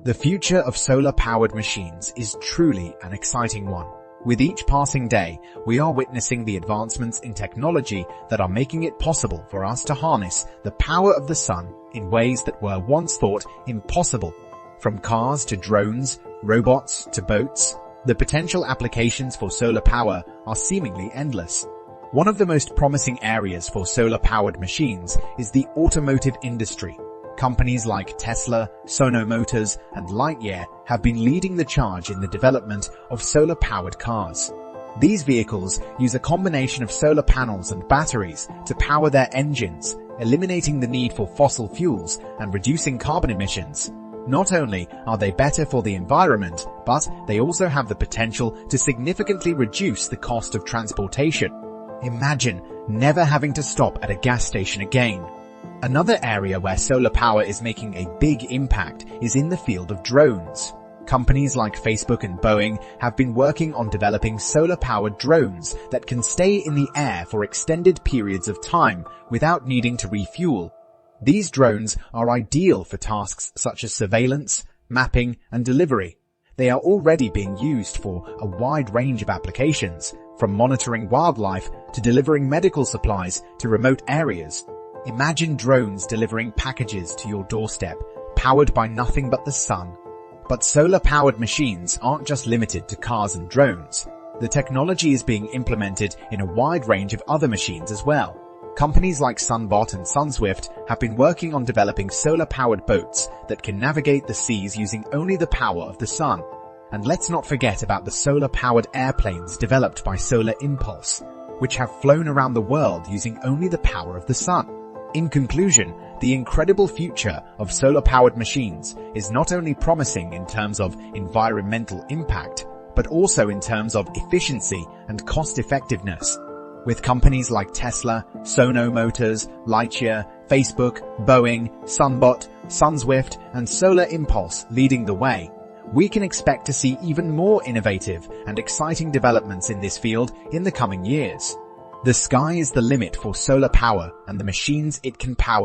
The future of solar-powered machines is truly an exciting one. With each passing day, we are witnessing the advancements in technology that are making it possible for us to harness the power of the sun in ways that were once thought impossible. From cars to drones, robots to boats, the potential applications for solar power are seemingly endless. One of the most promising areas for solar-powered machines is the automotive industry. Companies like Tesla, Sono Motors, and Lightyear have been leading the charge in the development of solar-powered cars. These vehicles use a combination of solar panels and batteries to power their engines, eliminating the need for fossil fuels and reducing carbon emissions. Not only are they better for the environment, but they also have the potential to significantly reduce the cost of transportation. Imagine never having to stop at a gas station again. Another area where solar power is making a big impact is in the field of drones. Companies like Facebook and Boeing have been working on developing solar-powered drones that can stay in the air for extended periods of time without needing to refuel. These drones are ideal for tasks such as surveillance, mapping, and delivery. They are already being used for a wide range of applications, from monitoring wildlife to delivering medical supplies to remote areas. Imagine drones delivering packages to your doorstep, powered by nothing but the sun. But solar-powered machines aren't just limited to cars and drones. The technology is being implemented in a wide range of other machines as well. Companies like Sunbot and Sunswift have been working on developing solar-powered boats that can navigate the seas using only the power of the sun. And let's not forget about the solar-powered airplanes developed by Solar Impulse, which have flown around the world using only the power of the sun. In conclusion, the incredible future of solar-powered machines is not only promising in terms of environmental impact, but also in terms of efficiency and cost-effectiveness. With companies like Tesla, Sono Motors, Lightyear, Facebook, Boeing, Sunbot, Sunswift, and Solar Impulse leading the way, we can expect to see even more innovative and exciting developments in this field in the coming years. The sky is the limit for solar power and the machines it can power.